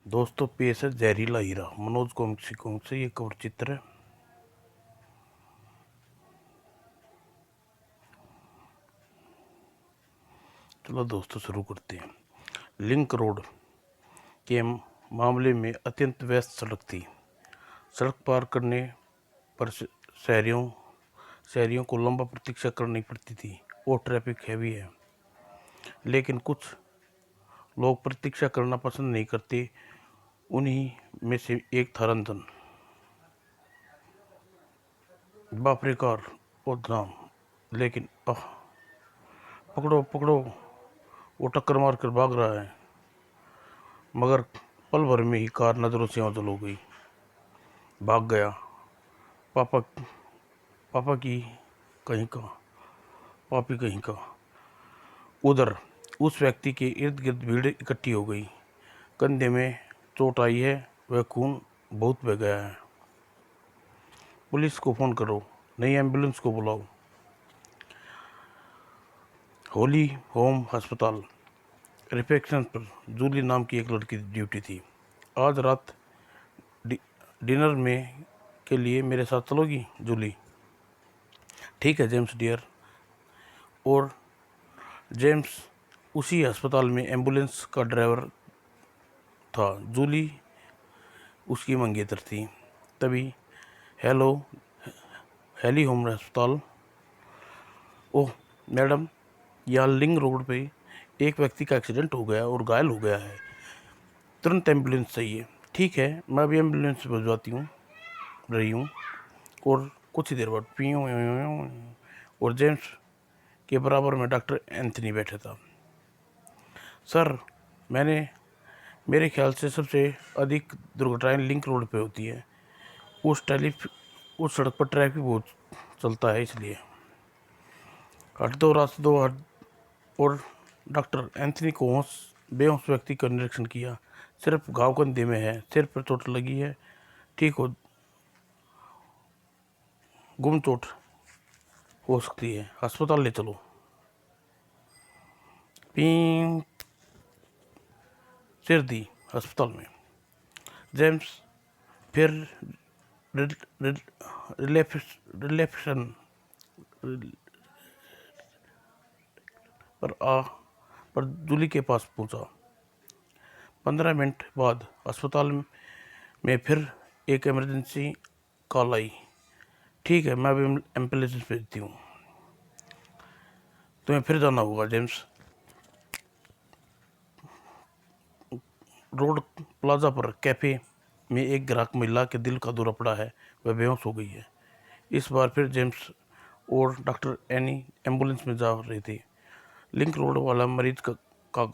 दोस्तों पेश है जहरीला हीरा मनोज कॉमिक्स से ये कवर चित्र है। चलो दोस्तों शुरू करते हैं। लिंक रोड के मामले में अत्यंत व्यस्त सड़क थी। सड़क पार करने पर शहरियों को लंबा प्रतीक्षा करनी पड़ती थी और ट्रैफिक हैवी है। लेकिन कुछ लोग प्रतीक्षा करना पसंद नहीं करते। उन्हीं में से एक था रंजन। बाप रे कार और नाम, लेकिन पकड़ो पकड़ो, वो टक्कर मार कर भाग रहा है। मगर पल भर में ही कार नजरों से ओझल हो गई। भाग गया। पापा पापा की कहीं का पापी कहीं का। उधर उस व्यक्ति के इर्द गिर्द भीड़ इकट्ठी हो गई। कंधे में चोट आई है, वह खून बहुत बह गया है। पुलिस को फोन करो, नई एम्बुलेंस को बुलाओ। होली होम अस्पताल रिसेप्शन पर जूली नाम की एक लड़की ड्यूटी थी। आज रात डि, डिनर में के लिए मेरे साथ चलोगी जूली? ठीक है जेम्स डियर। और जेम्स उसी अस्पताल में एम्बुलेंस का ड्राइवर था। जूली उसकी मंगेतर थी। तभी हेलो, हेली होम अस्पताल। ओह मैडम, यहाँ लिंग रोड पे एक व्यक्ति का एक्सीडेंट हो गया और घायल हो गया है। तुरंत एम्बुलेंस चाहिए। ठीक है, मैं अभी एम्बुलेंस भिजवाती रही हूँ। और कुछ ही देर बाद पीयूँ। और जेम्स के बराबर में डॉक्टर एंथनी बैठा था। सर, मेरे ख्याल से सबसे अधिक दुर्घटनाएं लिंक रोड पे होती है। उस सड़क पर ट्रैफिक बहुत चलता है, इसलिए। हट दो, रास्ता दो, हट। और डॉक्टर एंथनी को बेहोश व्यक्ति का निरीक्षण किया। सिर्फ घाव कंधे में है, सिर पर चोट लगी है, ठीक हो गुम चोट हो सकती है, अस्पताल ले चलो। पीं सिर दी अस्पताल में। जेम्स फिर रिलेप्शन पर जूली के पास पहुंचा। 15 मिनट बाद अस्पताल में फिर एक इमरजेंसी कॉल आई। ठीक है, मैं अभी एम्बुलेंस भेजती हूँ। तुम्हें फिर जाना होगा जेम्स। रोड प्लाजा पर कैफे में एक ग्राहक महिला के दिल का दौरा पड़ा है, वह बेहोश हो गई है। इस बार फिर जेम्स और डॉक्टर एनी एम्बुलेंस में जा रहे थे। लिंक रोड वाला मरीज का, का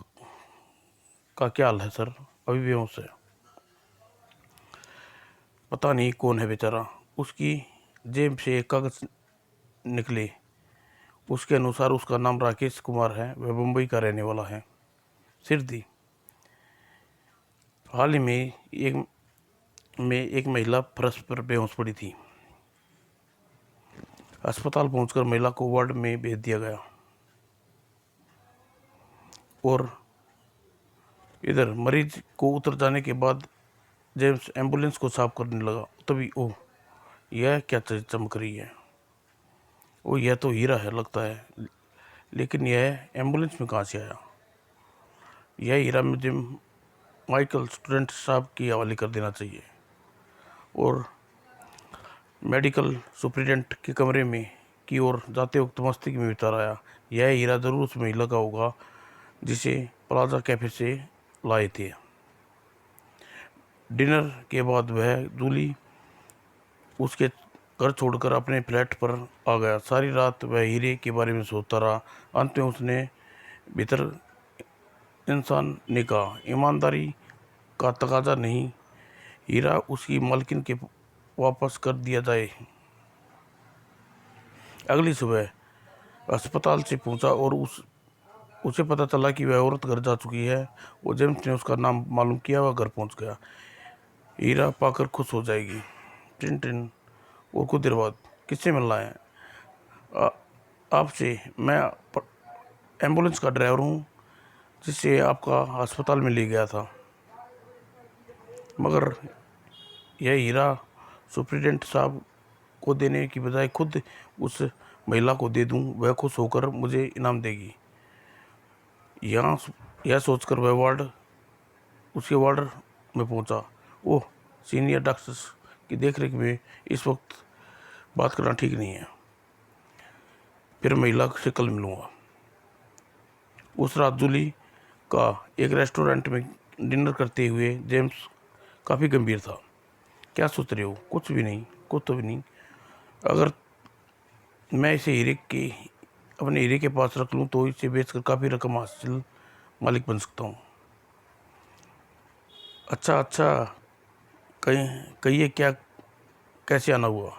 क्या हाल है सर? अभी बेहोश है। पता नहीं कौन है बेचारा। उसकी जेब से एक कागज निकले। उसके अनुसार उसका नाम राकेश कुमार है, वह मुंबई का रहने वाला है। सिर दी। हाल ही में एक महिला फर्श पर बेहोश पड़ी थी। अस्पताल पहुंचकर महिला को वार्ड में भेज दिया गया। और इधर मरीज को उतर जाने के बाद जेम्स एम्बुलेंस को साफ करने लगा। तभी ओह, यह क्या चीज चमक रही है? ओ, यह तो हीरा है लगता है। लेकिन यह एम्बुलेंस में कहाँ से आया? यह हीरा मुझे माइकल स्टूडेंट साहब की हवाले कर देना चाहिए। और मेडिकल सुप्रिटेंडेंट के कमरे में की ओर जाते वक्त मस्तिष्क में विचार आया, यह हीरा जरूर उस महिला का होगा जिसे प्लाजा कैफे से लाए थे। डिनर के बाद वह जूली उसके घर छोड़कर अपने फ्लैट पर आ गया। सारी रात वह हीरे के बारे में सोचता रहा। अंत में उसने भीतर इंसान ने कहा, ईमानदारी का तकाजा नहीं, हीरा उसकी मालकिन के वापस कर दिया जाए। अगली सुबह अस्पताल से पहुंचा और उसे पता चला कि वह औरत घर जा चुकी है। वो जेम्स ने उसका नाम मालूम किया, वह घर पहुंच गया। हीरा पाकर खुश हो जाएगी। Tin tin. और कुछ देर बाद, किससे मिलना है? आपसे। मैं एम्बुलेंस का ड्राइवर हूँ जिसे आपका अस्पताल में ले गया था। मगर यह हीरा सुप्रिटेंडेंट साहब को देने की बजाय खुद उस महिला को दे दूं, वह खुश होकर मुझे इनाम देगी। यहाँ यह सोचकर वह उसके वार्ड में पहुंचा। ओह, सीनियर डॉक्टर्स की देखरेख में इस वक्त बात करना ठीक नहीं है। फिर महिला से कल मिलूंगा। उस रात जूली का एक रेस्टोरेंट में डिनर करते हुए जेम्स काफ़ी गंभीर था। क्या सोच रहे हो? कुछ भी नहीं, कुछ तो भी नहीं। अगर मैं इसे अपने हीरे के पास रख लूँ तो इसे बेचकर काफ़ी रकम हासिल मालिक बन सकता हूँ। अच्छा अच्छा, कहिए क्या, कैसे आना हुआ?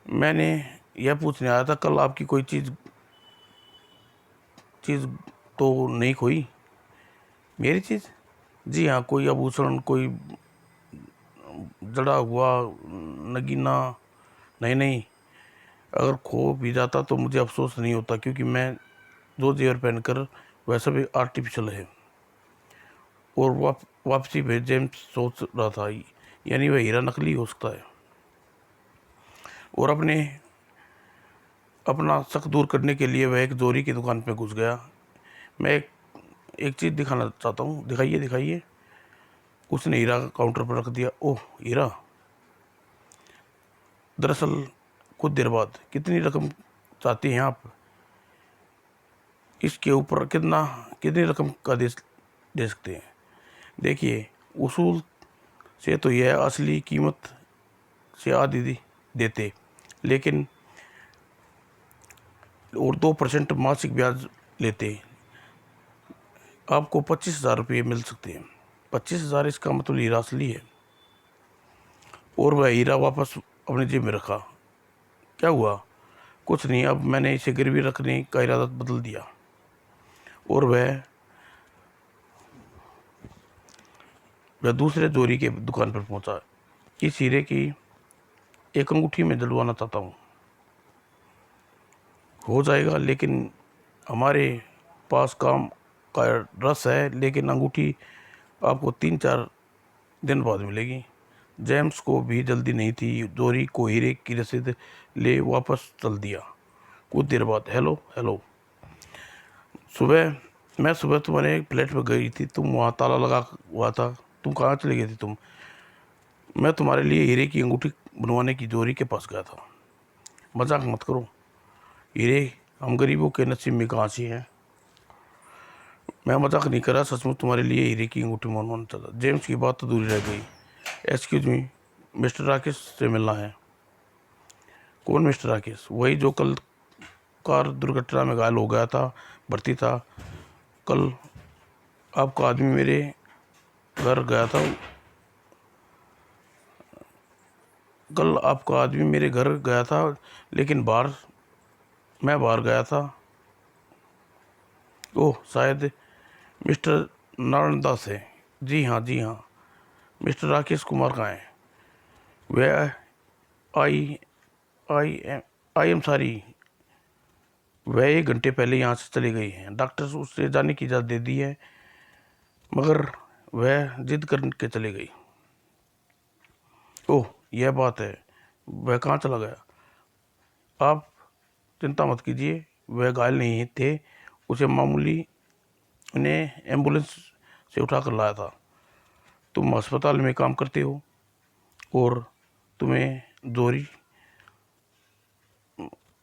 मैंने यह पूछने आया था, कल आपकी कोई चीज़ चीज़ तो नहीं खोई? मेरी चीज़? जी हाँ, कोई आभूषण, कोई जड़ा हुआ नगीना? नहीं नहीं, अगर खो भी जाता तो मुझे अफसोस नहीं होता, क्योंकि मैं जो जेवर पहनकर वैसा भी आर्टिफिशियल है। और वापसी पे जेम्स सोच रहा था, यानी वह हीरा नकली हो सकता है। और अपना शक दूर करने के लिए वह एक जोरी की दुकान पे घुस गया। मैं एक चीज़ दिखाना चाहता हूँ। दिखाइए दिखाइए। उसने हीरा काउंटर पर रख दिया। ओह, हीरा! दरअसल कुछ देर बाद, कितनी रकम चाहती हैं आप? इसके ऊपर कितनी रकम का दे सकते हैं? देखिए, उसूल से तो यह असली कीमत से आधी देते, लेकिन और 2% मासिक ब्याज लेते। आपको 25,000 रुपये मिल सकते हैं। 25,000? इसका मतलब हीरा असली है। और वह हीरा वापस अपनी जेब में रखा। क्या हुआ? कुछ नहीं, अब मैंने इसे गिरवी रखने का इरादा बदल दिया। और वह दूसरे जोरी के दुकान पर पहुंचा। इस हीरे की एक अंगूठी में जलवाना चाहता हूँ। हो जाएगा, लेकिन हमारे पास काम का रस है, लेकिन अंगूठी आपको 3-4 दिन बाद मिलेगी। जेम्स को भी जल्दी नहीं थी। जोरी को हीरे की रसीद ले वापस चल दिया। कुछ देर बाद, हेलो हेलो, मैं सुबह तुम्हारे फ्लैट में गई थी, तुम वहाँ ताला लगा हुआ था। तुम कहाँ चले गए थे तुम? मैं तुम्हारे लिए हीरे की अंगूठी बनवाने की जोरी के पास गया था। मजाक मत करो। हीरे हम गरीबों के नसीब में कहाँ से हैं। मैं मजाक नहीं कर रहा, सचमुच तुम्हारे लिए हीरे की अंगूठी बनवाना चाहता। जेम्स की बात तो दूरी रह गई। एक्सक्यूज मी, मिस्टर राकेश से मिलना है। कौन मिस्टर राकेश? वही जो कल कार दुर्घटना में घायल हो गया था, भर्ती था। कल आपका आदमी मेरे घर गया था कल आपका आदमी मेरे घर गया था, लेकिन मैं बाहर गया था। ओह, शायद मिस्टर नारायण दास है। जी हाँ जी हाँ। मिस्टर राकेश कुमार कहाँ है? वह I I am I am sorry, वह 1 घंटे पहले यहाँ से चली गई हैं। डॉक्टर उससे जाने की इजाज़त दे दी है, मगर वह जिद करके चली गई। ओह, यह बात है। वह कहाँ चला गया? आप चिंता मत कीजिए, वह घायल नहीं थे। उसे मामूली उन्हें एम्बुलेंस से उठा कर लाया था। तुम अस्पताल में काम करते हो और तुम्हें चोरी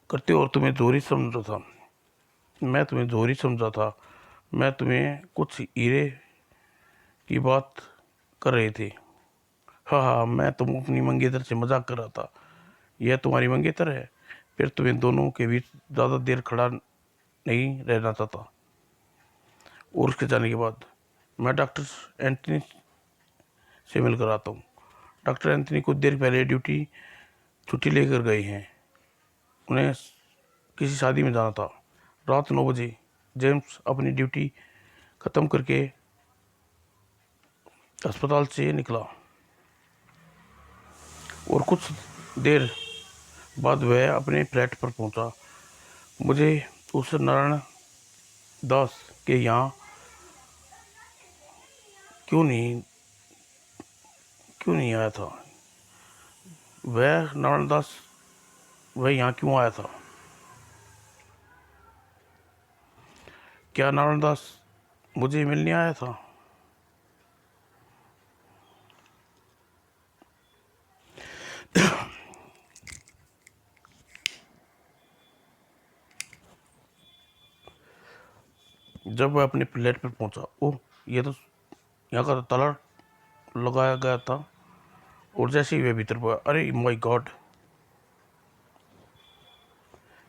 करते हो और तुम्हें चोरी समझा था। मैं तुम्हें चोरी समझा था। मैं तुम्हें कुछ हीरे की बात कर रहे थे। हाँ हाँ, मैं तुम अपनी मंगेतर से मजाक कर रहा था। यह तुम्हारी मंगेतर है? फिर तुम्हें दोनों के बीच ज़्यादा देर खड़ा नहीं रहना चाहता। और उसके जाने के बाद मैं डॉक्टर एंथनी से मिलकर आता हूँ। डॉक्टर एंथनी कुछ देर पहले छुट्टी लेकर गए हैं। उन्हें किसी शादी में जाना था। रात 9 बजे जेम्स अपनी ड्यूटी ख़त्म करके अस्पताल से निकला और कुछ देर बाद वह अपने फ्लैट पर पहुंचा। मुझे उस नारायण दास के यहाँ क्यों नहीं क्यों नहीं आया था? वह नारायण दास, वह यहाँ क्यों आया था? क्या नारायण दास मुझे मिलने आया था? जब वह अपने फ्लैट पर पहुंचा, ओह, ये तो यहाँ का ताला लगाया गया था। और जैसे ही वह भीतर पहुंचा, अरे माय गॉड!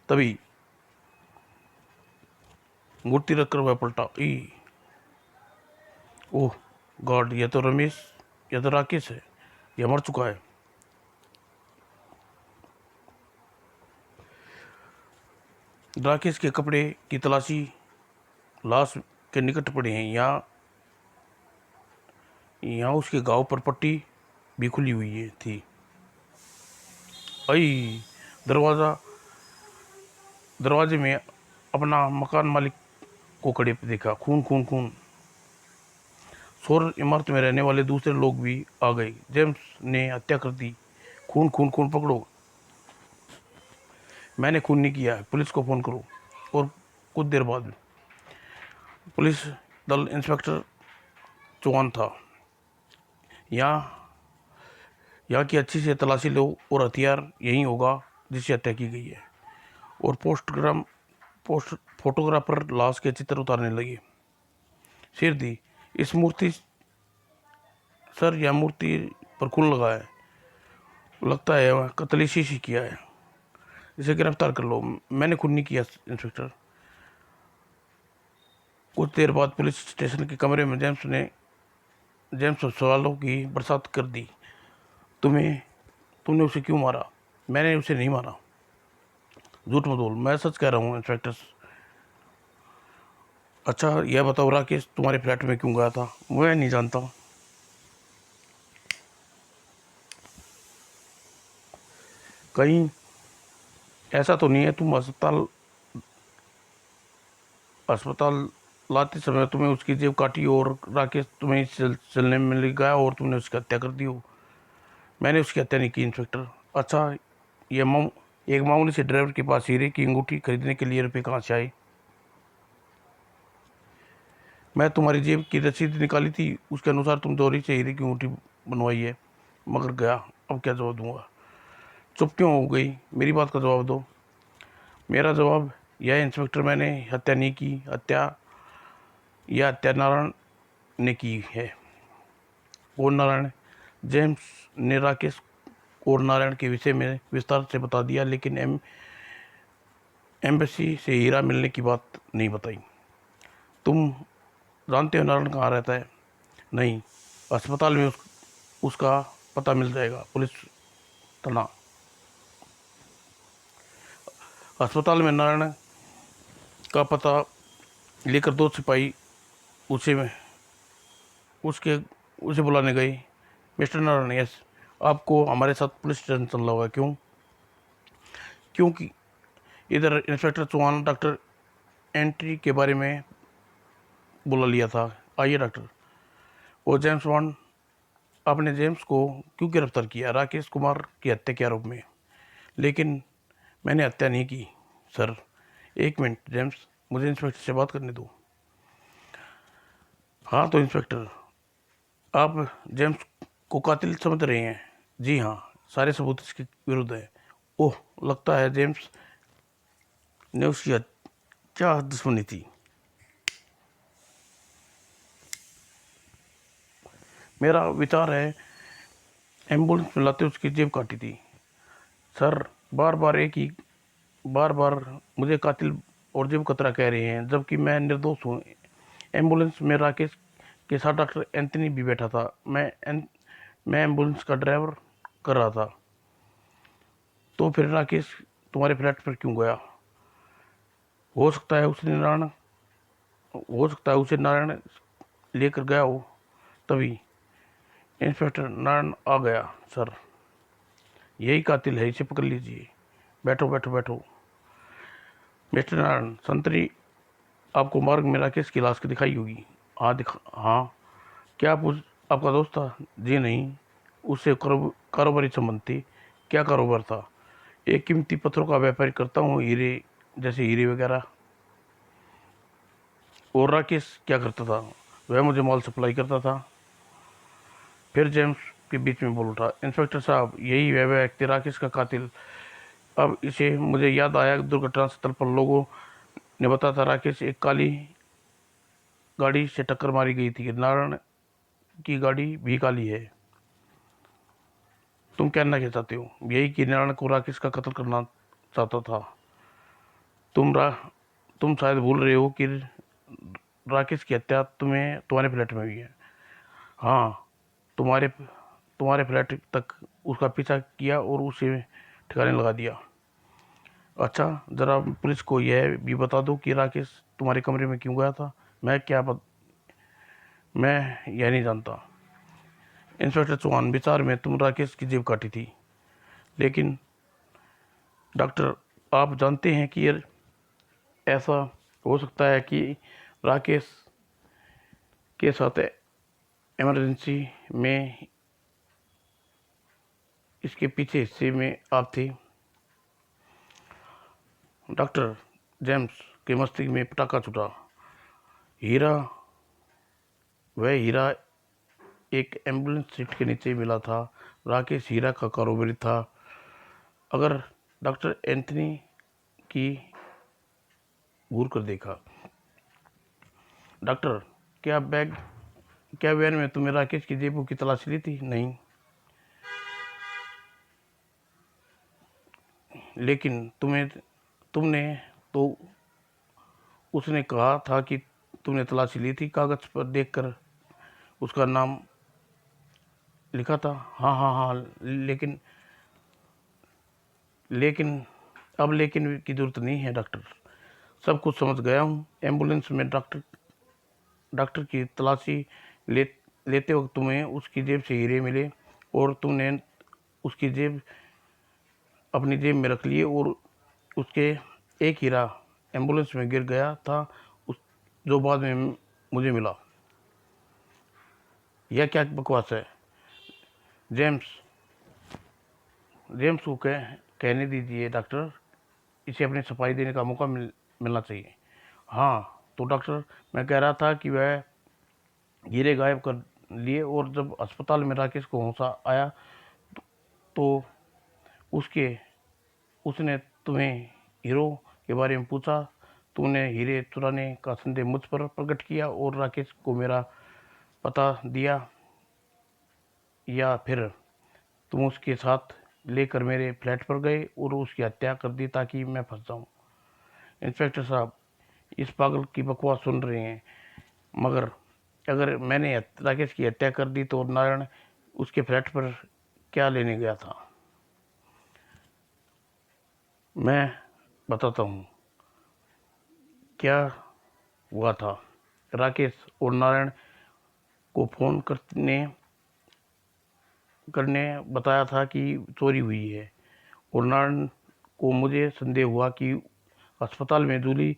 तभी मूर्ति रखकर वह पलटा। ई ओह गॉड, ये तो रमेश, ये तो राकेश है, ये मर चुका है। राकेश के कपड़े की तलाशी लाश के निकट पड़े हैं। यहाँ यहाँ उसके घाव पर पट्टी भी खुली हुई है थी। आई दरवाज़ा दरवाजे में अपना मकान मालिक को खड़े देखा। खून खून खून। शोर इमारत में रहने वाले दूसरे लोग भी आ गए। जेम्स ने हत्या कर दी। खून खून खून, पकड़ो। मैंने खून नहीं किया है, पुलिस को फ़ोन करो। और कुछ देर बाद पुलिस दल इंस्पेक्टर चौहान था। यहाँ की अच्छी से तलाशी लो और हथियार यही होगा जिससे हत्या की गई है। और फोटोग्राफर लाश के चित्र उतारने लगे। सिर दी, इस मूर्ति, सर यह मूर्ति पर खून लगा है, लगता है वह कत्ल शीशी किया है, इसे गिरफ्तार कर लो। मैंने खून नहीं किया इंस्पेक्टर। कुछ देर बाद पुलिस स्टेशन के कमरे में जेम्स सवालों की बरसात कर दी। तुमने उसे क्यों मारा? मैंने उसे नहीं मारा। झूठ मत बोल, मैं सच कह रहा हूँ इंस्पेक्टर। अच्छा यह बताओ, राकेश तुम्हारे फ्लैट में क्यों गया था? मैं नहीं जानता। कहीं ऐसा तो नहीं है तुम अस्पताल लाते समय तुम्हें उसकी जेब काटी और राकेश तुम्हें चलने में ले गया और तुमने उसकी हत्या कर दी हो? मैंने उसकी हत्या नहीं की इंस्पेक्टर। अच्छा एक मामूली से ड्राइवर के पास हीरे की अंगूठी खरीदने के लिए रुपये कहाँ से आए? मैं तुम्हारी जेब की रसीद निकाली थी, उसके अनुसार तुम चोरी से हीरे की अंगूठी बनवाई है। मगर गया, अब क्या जवाब दूंगा? चुप क्यों हो गई? मेरी बात का जवाब दो। मेरा जवाब यह है इंस्पेक्टर, मैंने हत्या नहीं की। हत्या नारायण ने की है। और नारायण? जेम्स ने राकेश और नारायण के विषय में विस्तार से बता दिया, लेकिन एम्बेसी से हीरा मिलने की बात नहीं बताई। तुम जानते हो नारायण कहाँ रहता है? नहीं। अस्पताल में उसका पता मिल जाएगा। पुलिस तना। अस्पताल में नारायण का पता लेकर दो सिपाही उसे उसके उसे बुलाने गए। मिस्टर नारायण, यस, आपको हमारे साथ पुलिस स्टेशन चलना होगा। क्यों? क्योंकि इधर इंस्पेक्टर चौहान डॉक्टर एंट्री के बारे में बुला लिया था। आइए डॉक्टर। और जेम्स बॉन्ड, आपने जेम्स को क्यों गिरफ्तार किया? राकेश कुमार की हत्या के आरोप में। लेकिन मैंने हत्या नहीं की सर। एक मिनट जेम्स, मुझे इंस्पेक्टर से बात करने दो। हाँ तो इंस्पेक्टर, आप जेम्स को कातिल समझ रहे हैं? जी हाँ, सारे सबूत इसके विरुद्ध है। ओह, लगता है जेम्स ने उसकी क्या दुश्मनी थी? मेरा विचार है एम्बुलेंस में लाते उसकी जेब काटी थी। सर, बार बार मुझे कातिल और जेब कतरा कह रहे हैं, जबकि मैं निर्दोष हूँ। एम्बुलेंस में राकेश के साथ डॉक्टर एंथनी भी बैठा था। मैं एम्बुलेंस का ड्राइवर कर रहा था। तो फिर राकेश तुम्हारे फ्लैट पर क्यों गया? हो सकता है उसे नारायण लेकर गया हो। तभी इंस्पेक्टर, नारायण आ गया सर। यही कातिल है, इसे पकड़ लीजिए। बैठो बैठो बैठो। मिस्टर नारायण, संतरी आपको मार्ग में राकेश की लाश की दिखाई होगी। हाँ हाँ। क्या आपका दोस्त था? जी नहीं, उससे कारोबारी संबंध थी। क्या कारोबार था? एक कीमती पत्थरों का व्यापार करता हूँ, हीरे जैसे हीरे वगैरह। और राकेश क्या करता था? वह मुझे माल सप्लाई करता था। फिर जेम्स के बीच में बोल उठा, इंस्पेक्टर साहब, यही वह व्यक्ति राकेश का कातिल। अब इसे मुझे याद आया, दुर्घटना स्थल पर लोगों ने बताया था राकेश एक काली गाड़ी से टक्कर मारी गई थी। नारायण की गाड़ी भी काली है। तुम कहना क्या चाहते हो? यही कि नारायण को राकेश का कत्ल करना चाहता था। तुम शायद भूल रहे हो कि राकेश की हत्या तुम्हारे फ्लैट में हुई है। हाँ, तुम्हारे तुम्हारे फ्लैट तक उसका पीछा किया और उसे ठिकाने लगा दिया। अच्छा, ज़रा पुलिस को यह भी बता दो कि राकेश तुम्हारे कमरे में क्यों गया था। मैं यह नहीं जानता। इंस्पेक्टर चौहान, विचार में तुम राकेश की जेब काटी थी, लेकिन डॉक्टर, आप जानते हैं कि ऐसा हो सकता है कि राकेश के साथ इमरजेंसी में इसके पीछे हिस्से में आप थी। डॉक्टर जेम्स के मस्तिष्क में पटाखा छूटा। हीरा, वह हीरा एक एम्बुलेंस सीट के नीचे मिला था। राकेश हीरा का कारोबारी था। अगर डॉक्टर एंथनी की घूर कर देखा। डॉक्टर, क्या बैग क्या वैन में तुमने राकेश की जेबों की तलाशी ली थी? नहीं। लेकिन तुमने तो उसने कहा था कि तुमने तलाशी ली थी, कागज पर देखकर उसका नाम लिखा था। हाँ हाँ हाँ, लेकिन लेकिन अब लेकिन की जरूरत नहीं है डॉक्टर। सब कुछ समझ गया हूँ। एम्बुलेंस में डॉक्टर की तलाशी ले लेते वक्त तुम्हें उसकी जेब से हीरे मिले और तुमने उसकी जेब अपनी जेब में रख लिए और उसके एक हीरा एम्बुलेंस में गिर गया था, उस जो बाद में मुझे मिला। यह क्या बकवास है? जेम्स जेम्स को कहने दीजिए डॉक्टर। इसे अपनी सफाई देने का मौका मिलना चाहिए। हाँ तो डॉक्टर, मैं कह रहा था कि वह हीरे गायब कर लिए और जब अस्पताल में राकेश को होश आया तो उसके उसने तुम्हें हीरो के बारे में पूछा। तूने हीरे चुराने का संदेह मुझ पर प्रकट किया और राकेश को मेरा पता दिया, या फिर तुम उसके साथ लेकर मेरे फ्लैट पर गए और उसकी हत्या कर दी ताकि मैं फंस जाऊं? इंस्पेक्टर साहब, इस पागल की बकवास सुन रहे हैं, मगर अगर मैंने राकेश की हत्या कर दी तो नारायण उसके फ्लैट पर क्या लेने गया था? मैं बताता हूँ क्या हुआ था। राकेश और नारायण को फोन करने बताया था कि चोरी हुई है, और नारायण को मुझे संदेह हुआ कि अस्पताल में जूली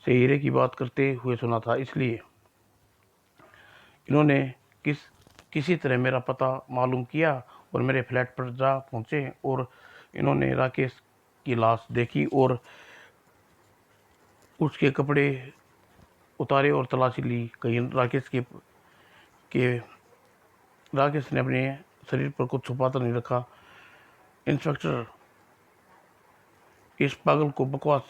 से हीरे की बात करते हुए सुना था, इसलिए इन्होंने किसी तरह मेरा पता मालूम किया और मेरे फ्लैट पर जा पहुंचे और इन्होंने राकेश की लाश देखी और उसके कपड़े उतारे और तलाशी ली। कहीं के राकेश ने अपने शरीर पर कुछ छुपा तो नहीं रखा। इंस्पेक्टर, इस पागल को बकवास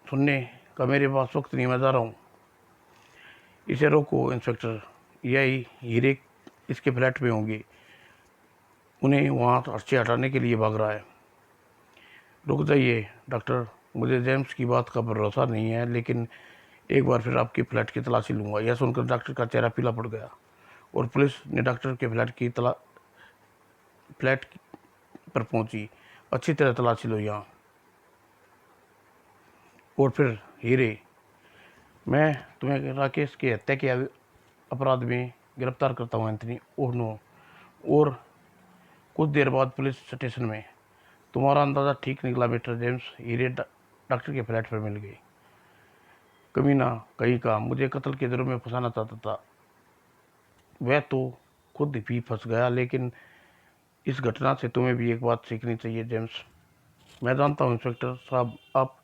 सुनने का मेरे पास वक्त नहीं, मैं जा रहा हूँ। इसे रोको इंस्पेक्टर, यही हीरे इसके फ्लैट में होंगे, उन्हें वहाँ से हटाने के लिए भाग रहा है। रुक जाइए डॉक्टर, मुझे जेम्स की बात का भरोसा नहीं है, लेकिन एक बार फिर आपके फ्लैट की तलाशी लूँगा। यह सुनकर डॉक्टर का चेहरा पीला पड़ गया और पुलिस ने डॉक्टर के फ्लैट पर पहुंची। अच्छी तरह तलाशी लो यहाँ। और फिर हीरे, मैं तुम्हें राकेश की हत्या के अपराध में गिरफ्तार करता हूँ एंथनी। Oh no. और कुछ देर बाद पुलिस स्टेशन में। तुम्हारा अंदाज़ा ठीक निकला मिस्टर जेम्स, हीरे डॉक्टर के फ्लैट पर मिल गई। कमीना कहीं का मुझे कत्ल के जुर्म में फंसाना चाहता था। वह तो खुद भी फंस गया, लेकिन इस घटना से तुम्हें भी एक बात सीखनी चाहिए जेम्स। मैं जानता हूँ इंस्पेक्टर साहब आप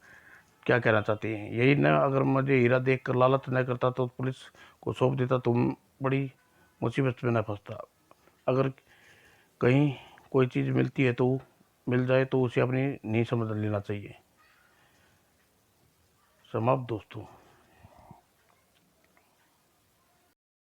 क्या कहना चाहते हैं। यही ना, अगर मुझे हीरा देख कर लालच न करता तो पुलिस को सौंप देता, तुम बड़ी मुसीबत में न फंसता। अगर कहीं कोई चीज़ मिलती है तो मिल जाए तो उसे अपनी नहीं समझ लेना चाहिए। समाप्त दोस्तों।